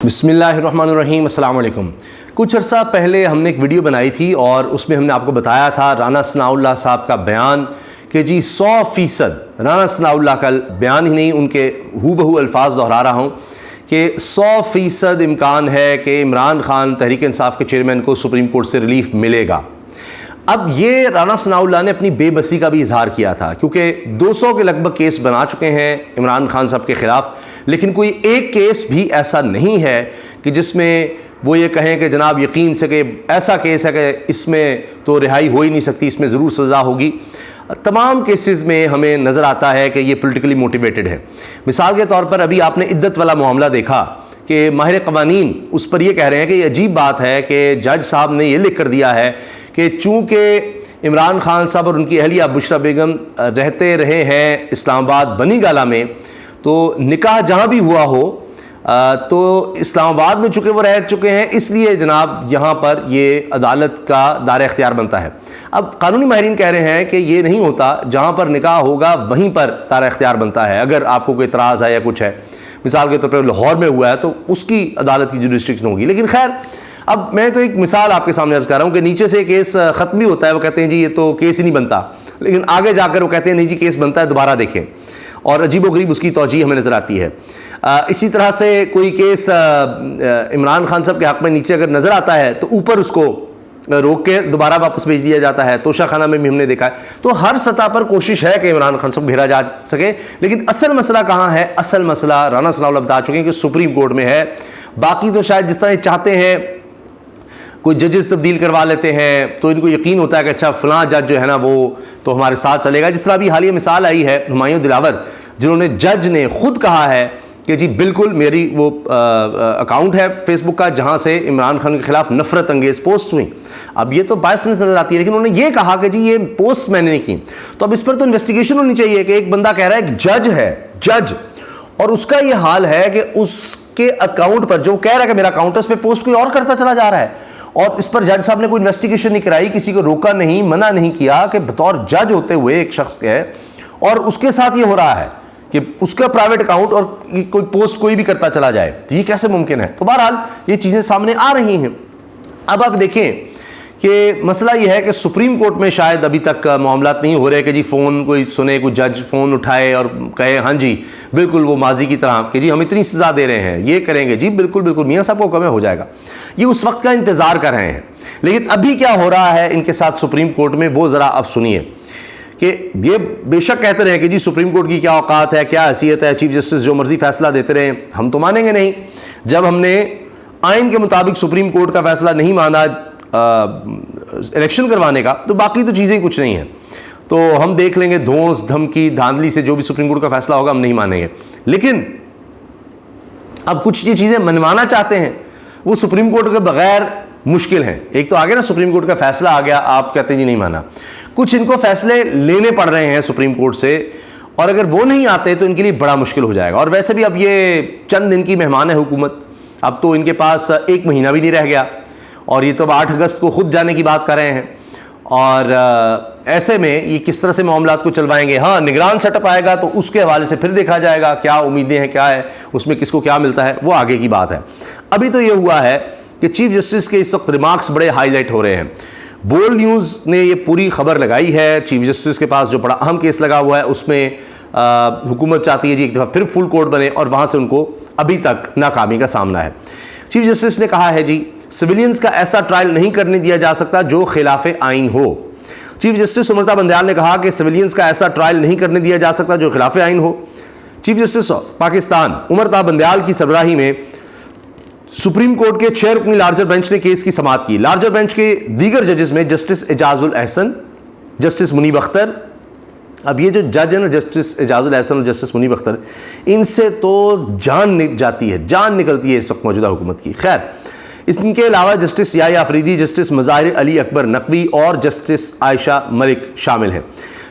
बिस्मिल्लाहिर्रहमानिर्रहीम, अस्सलाम वालेकुम। कुछ अर्सा पहले हमने एक वीडियो बनाई थी और उसमें हमने आपको बताया था राना सनाउल्लाह साहब का बयान कि जी 100% राना सनाउल्लाह का बयान ही नहीं, उनके हूबहू अल्फाज दोहरा रहा हूँ कि 100% इम्कान है कि इमरान खान तहरीक इंसाफ के चेयरमैन को सुप्रीम कोर्ट से रिलीफ मिलेगा। अब ये राना सनाउल्लाह ने अपनी बेबसी का भी इजहार किया था क्योंकि 200 के लगभग केस बना चुके हैं इमरान खान साहब के ख़िलाफ़, लेकिन कोई एक केस भी ऐसा नहीं है कि जिसमें वो ये कहें कि जनाब यकीन से कि ऐसा केस है कि इसमें तो रिहाई हो ही नहीं सकती, इसमें ज़रूर सज़ा होगी। तमाम केसेस में हमें नज़र आता है कि ये पॉलिटिकली मोटिवेटेड है। मिसाल के तौर पर अभी आपने इद्दत वाला मामला देखा कि माहिर क़वानीन उस पर यह कह रहे हैं कि ये अजीब बात है कि जज साहब ने ये लिख कर दिया है कि चूँकि इमरान खान साहब और उनकी अहलिया बुशरा बेगम रहते रहे हैं इस्लामाबाद बनी गाला में, तो निकाह जहाँ भी हुआ हो तो इस्लामाबाद में चूँकि वो रह चुके हैं, इसलिए जनाब यहाँ पर ये अदालत का दायरा इख्तियार बनता है। अब कानूनी माहिरीन कह रहे हैं कि ये नहीं होता, जहाँ पर निकाह होगा वहीं पर दायरा इख्तियार बनता है। अगर आपको कोई इतराज़ है या कुछ है, मिसाल के तौर पर लाहौर में हुआ है तो उसकी अदालत की जुरिस्डिक्शन होगी। लेकिन खैर, अब मैं तो एक मिसाल आपके सामने अर्ज़ कर रहा हूँ कि नीचे से केस ख़त्म भी होता है, वो कहते हैं जी ये तो केस ही नहीं बनता, लेकिन आगे जाकर वो कहते हैं नहीं जी केस बनता है, दोबारा देखें, और अजीबोगरीब उसकी तौजीह हमें नज़र आती है। इसी तरह से कोई केस इमरान खान साहब के हक़ में नीचे अगर नज़र आता है तो ऊपर उसको रोक के दोबारा वापस भेज दिया जाता है। तोशा खाना में भी हमने देखा है। तो हर सतह पर कोशिश है कि इमरान खान साहब घेरा जा सके, लेकिन असल मसला कहाँ है? असल मसला राना सनाउल्लाह बता चुके हैं कि सुप्रीम कोर्ट में है। बाकी तो शायद जिस तरह चाहते हैं कोई जजेस तब्दील करवा लेते हैं तो इनको यकीन होता है कि अच्छा फ़लाँ जज जो है ना वो तो हमारे साथ चलेगा। जिस तरह अभी हालिया मिसाल आई है हुमायूं दिलावर, जिन्होंने जज ने खुद कहा है कि जी बिल्कुल मेरी वो अकाउंट है फेसबुक का जहाँ से इमरान खान के खिलाफ नफरत अंगेज़ पोस्ट हुई। अब ये तो बायस नजर आती है, लेकिन उन्होंने ये कहा कि जी ये पोस्ट मैंने नहीं की। तो अब इस पर तो इन्वेस्टिगेशन होनी चाहिए कि एक बंदा कह रहा है, एक जज है जज, और उसका ये हाल है कि उसके अकाउंट पर जो कह रहा है कि मेरा अकाउंट है उस पर पोस्ट कोई और करता चला जा रहा है, और इस पर जज साहब ने कोई इन्वेस्टिगेशन नहीं कराई, किसी को रोका नहीं, मना नहीं किया कि बतौर जज होते हुए एक शख्स है और उसके साथ ये हो रहा है कि उसका प्राइवेट अकाउंट और कोई पोस्ट कोई भी करता चला जाए, तो ये कैसे मुमकिन है? तो बहरहाल ये चीज़ें सामने आ रही हैं। अब आप देखें कि मसला ये है कि सुप्रीम कोर्ट में शायद अभी तक मामलात नहीं हो रहे कि जी फ़ोन कोई सुने, कोई जज फ़ोन उठाए और कहे हाँ जी बिल्कुल वो माजी की तरह कि जी हम इतनी सज़ा दे रहे हैं, ये करेंगे, जी बिल्कुल बिल्कुल मियाँ साहब को कम हो जाएगा। ये उस वक्त का इंतज़ार कर रहे हैं। लेकिन अभी क्या हो रहा है इनके साथ सुप्रीम कोर्ट में, वो ज़रा अब सुनिए कि ये बेशक कहते रहे कि जी सुप्रीम कोर्ट की क्या औकात है, क्या हैसियत है, चीफ जस्टिस जो मर्जी फैसला देते रहे, हम तो मानेंगे नहीं। जब हमने आइन के मुताबिक सुप्रीम कोर्ट का फैसला नहीं माना इलेक्शन करवाने का, तो बाकी तो चीज़ें कुछ नहीं हैं, तो हम देख लेंगे धौंस धमकी धांधली से जो भी सुप्रीम कोर्ट का फैसला होगा हम नहीं मानेंगे। लेकिन अब कुछ ये चीज़ें मनवाना चाहते हैं, वो सुप्रीम कोर्ट के बगैर मुश्किल है। एक तो आगे ना सुप्रीम कोर्ट का फैसला आ गया, आप कहते हैं जी नहीं माना। कुछ इनको फैसले लेने पड़ रहे हैं सुप्रीम कोर्ट से, और अगर वो नहीं आते तो इनके लिए बड़ा मुश्किल हो जाएगा। और वैसे भी अब ये चंद दिन की मेहमान है हुकूमत, अब तो इनके पास 1 महीना भी नहीं रह गया, और ये तो अब 8 अगस्त को खुद जाने की बात कर रहे हैं। और ऐसे में ये किस तरह से मामलात को चलवाएंगे? हाँ, निगरान सेटअप आएगा तो उसके हवाले से फिर देखा जाएगा क्या उम्मीदें हैं, क्या है उसमें, किसको क्या मिलता है, वो आगे की बात है। अभी तो ये हुआ है कि चीफ जस्टिस के इस वक्त रिमार्क्स बड़े हाईलाइट हो रहे हैं। बोल्ड न्यूज़ ने ये पूरी खबर लगाई है, चीफ जस्टिस के पास जो बड़ा अहम केस लगा हुआ है उसमें हुकूमत चाहती है जी एक दफ़ा फिर फुल कोर्ट बने, और वहाँ से उनको अभी तक नाकामी का सामना है। चीफ जस्टिस ने कहा है जी सिविलियंस का ऐसा ट्रायल नहीं करने दिया जा सकता जो खिलाफ आइन हो। चीफ जस्टिस उमरता बंदयाल ने कहा कि सिविलियंस का ऐसा ट्रायल नहीं करने दिया जा सकता जो खिलाफ आइन हो। चीफ जस्टिस पाकिस्तान उमरता बंदयाल की सरबराही में सुप्रीम कोर्ट के चेयर अपनी लार्जर बेंच ने केस की समाअत की। लार्जर बेंच के दीगर जजेस में जस्टिस एजाजुल एहसन, जस्टिस मुनीब अख्तर, अब ये जो जज है ना जस्टिस एजाजुल एहसन और जस्टिस मुनीब अख्तर, इनसे तो जान जाती है, जान निकलती है इस वक्त मौजूदा हुकूमत की। खैर, इसके अलावा जस्टिस याया अफरीदी, जस्टिस मज़ाहिर अली अकबर नकवी और जस्टिस आयशा मलिक शामिल हैं।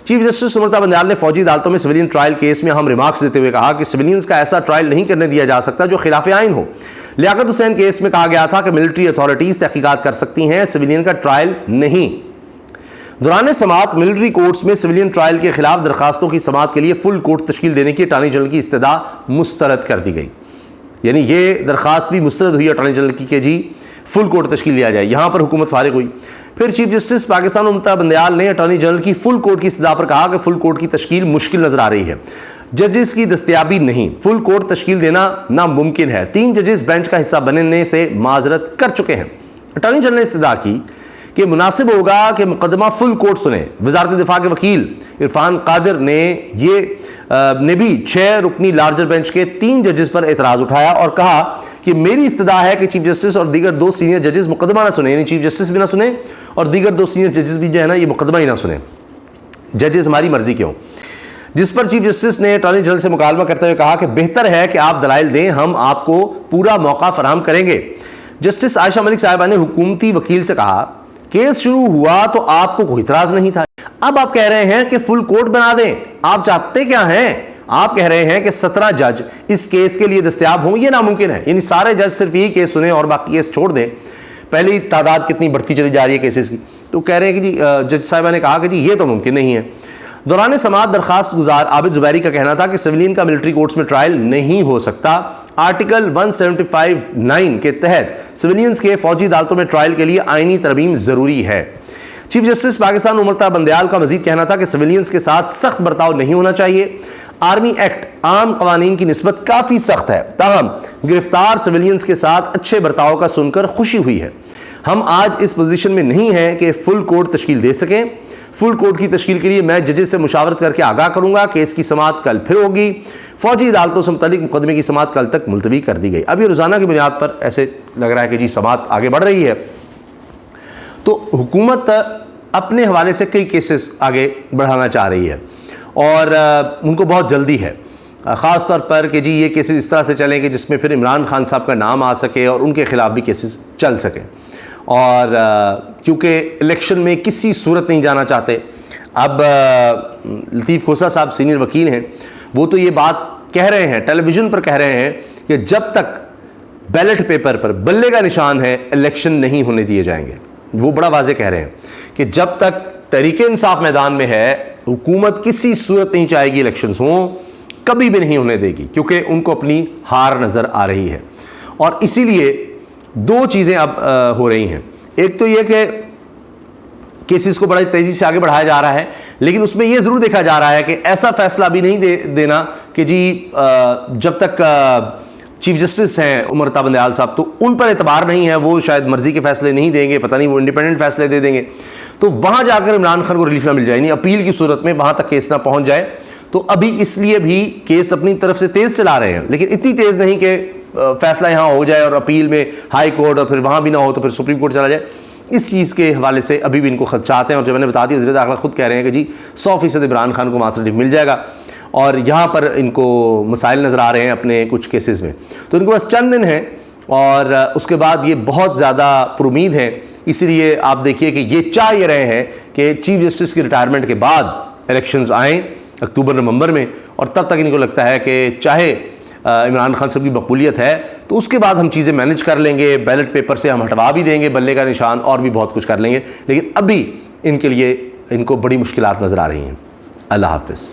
चीफ जस्टिस उमरता बंदयाल ने फौजी अदालतों में सिविलियन ट्रायल केस में अहम रिमार्क्स देते हुए कहा कि सिविलियंस का ऐसा ट्रायल नहीं करने दिया जा सकता जो खिलाफ आइन हो। लियाकत हुसैन केस में कहा गया था कि मिलिट्री अथॉरिटीज़ तहकीकात कर सकती हैं, सिविलियन का ट्रायल नहीं। दौरान समाअत मिलिट्री कोर्ट्स में सिविलियन ट्रायल के खिलाफ दरखास्तों की समाअत के लिए फुल कोर्ट तश्कील देने की अटॉर्नी जनरल की इस्तदा मुस्तरद कर दी गई। यानी ये दरख्वास्त भी मुस्तरद हुई अटॉर्नी जनरल की कि जी फुल कोर्ट तश्कील लिया जाए। यहाँ पर हुकूमत फारिग हुई। फिर चीफ जस्टिस पाकिस्तान ममता बंदयाल ने अटॉर्नी जनरल की फुल कोर्ट की इस्तदा पर कहा कि फुल कोर्ट की तश्कील मुश्किल नजर आ रही है, जजेस की दस्तयाबी नहीं, फुल कोर्ट तश्कील देना नामुमकिन है। 3 जजेस बेंच का हिस्सा बनने से माजरत कर चुके हैं। अटॉर्नी जनरल ने इस्तदा की कि मुनासिब होगा कि मुकदमा फुल कोर्ट सुने। वजारत दिफा के वकील इरफान कादिर ने भी 6 रुकनी लार्जर बेंच के 3 जजेस पर एतराज़ उठाया और कहा कि मेरी इस्तदा है कि चीफ जस्टिस और दीगर 2 सीनियर जजेस मुकदमा ना सुने, यानी चीफ जस्टिस भी ना सुने और दीगर 2 सीनियर जजेस भी जो है ना ये मुकदमा ही ना सुने। जजेस हमारी मर्जी क्यों? जिस पर चीफ जस्टिस ने अटॉर्नी जनरल से मुकालमा करते हुए कहा कि बेहतर है कि आप दलाइल दें, हम आपको पूरा मौका फराहम करेंगे। जस्टिस आयशा मलिक साहिबा ने हुकूमती वकील से कहा केस शुरू हुआ तो आपको कोई इतराज नहीं था, अब आप कह रहे हैं कि फुल कोर्ट बना दें। आप चाहते क्या हैं? आप कह रहे हैं कि 17 जज इस केस के लिए दस्तयाब हों, यह नामुमकिन है, यानी सारे जज सिर्फ यही केस सुने और बाकी केस छोड़ दें। पहली तादाद कितनी बढ़ती चली जा रही है केसेस की, तो कह रहे हैं कि जी जज साहिबा ने कहा कि जी ये तो मुमकिन नहीं है। दौरान समाअत दरखास्त गुजार आबिद जुबैरी का कहना था कि सिविलियन का मिलिट्री कोर्ट्स में ट्रायल नहीं हो सकता। आर्टिकल 175(9) के तहत सिविलियंस के फौजी अदालतों में ट्रायल के लिए आईनी तरमीम जरूरी है। चीफ जस्टिस पाकिस्तान ममता बंदयाल का मजीद कहना था कि सिविलियंस के साथ सख्त बर्ताव नहीं होना चाहिए। आर्मी एक्ट आम कवानीन की निस्बत काफ़ी सख्त है, ताहम गिरफ्तार सिविलियंस के साथ अच्छे बर्ताव का सुनकर खुशी हुई है। हम आज इस पोजीशन में नहीं हैं कि फुल कोर्ट तश्कील दे सकें। फुल कोर्ट की तश्कील के लिए मैं जजेस से मुशावरत करके आगाह करूंगा। केस की समाअत कल फिर होगी। फौजी अदालतों से मुतल्लिक मुकदमे की समाअत कल तक मुलतवी कर दी गई। अब ये रोज़ाना की बुनियाद पर ऐसे लग रहा है कि जी समाअत आगे बढ़ रही है, तो हुकूमत अपने हवाले से कई केसेस आगे बढ़ाना चाह रही है और उनको बहुत जल्दी है, ख़ास तौर पर कि जी ये केसेस इस तरह से चलें कि जिसमें फिर इमरान खान साहब का नाम आ सके और उनके ख़िलाफ़ भी केसेस चल सकें। और क्योंकि इलेक्शन में किसी सूरत नहीं जाना चाहते। अब लतीफ़ खोसा साहब सीनियर वकील हैं, वो तो ये बात कह रहे हैं, टेलीविज़न पर कह रहे हैं कि जब तक बैलेट पेपर पर बल्ले का निशान है इलेक्शन नहीं होने दिए जाएंगे। वो बड़ा वाज़े कह रहे हैं कि जब तक तहरीक इंसाफ मैदान में है हुकूमत किसी सूरत नहीं चाहेगी इलेक्शंस हों, कभी भी नहीं होने देगी, क्योंकि उनको अपनी हार नज़र आ रही है। और इसीलिए 2 चीज़ें अब हो रही हैं। एक तो ये कि केसेस को बड़ी तेज़ी से आगे बढ़ाया जा रहा है, लेकिन उसमें यह ज़रूर देखा जा रहा है कि ऐसा फैसला भी नहीं देना कि जी जब तक चीफ जस्टिस हैं ममता बंदयाल साहब तो उन पर एतबार नहीं है, वो शायद मर्जी के फैसले नहीं देंगे, पता नहीं वो इंडिपेंडेंट फैसले दे देंगे, तो वहाँ जाकर इमरान खान को रिलीफ ना मिल जाए, यानी अपील की सूरत में वहाँ तक केस ना पहुँच जाए। तो अभी इसलिए भी केस अपनी तरफ से तेज़ चला रहे हैं, लेकिन इतनी तेज़ नहीं कि फैसला यहाँ हो जाए और अपील में हाई कोर्ट और फिर वहाँ भी ना हो तो फिर सुप्रीम कोर्ट चला जाए। इस चीज़ के हवाले से अभी भी इनको खदशात हैं। और जब मैंने बता दिया, वज़ीर दाखिला खुद कह रहे हैं कि जी 100% इमरान खान को वहाँ से रिलीफ मिल जाएगा और यहाँ पर इनको मसाइल नज़र आ रहे हैं अपने कुछ केसेस में, तो इनको बस चंद दिन हैं और उसके बाद ये बहुत ज़्यादा पुरुमीद हैं। इसीलिए आप देखिए कि ये चाह ये रहे हैं कि चीफ जस्टिस की रिटायरमेंट के बाद इलेक्शंस आएँ अक्टूबर नवंबर में, और तब तक इनको लगता है कि चाहे इमरान खान साहब की मकबूलियत है तो उसके बाद हम चीज़ें मैनेज कर लेंगे, बैलेट पेपर से हम हटवा भी देंगे बल्ले का निशान और भी बहुत कुछ कर लेंगे, लेकिन अभी इनके लिए इनको बड़ी मुश्किलात नज़र आ रही हैं। अल्लाह हाफ़िज़।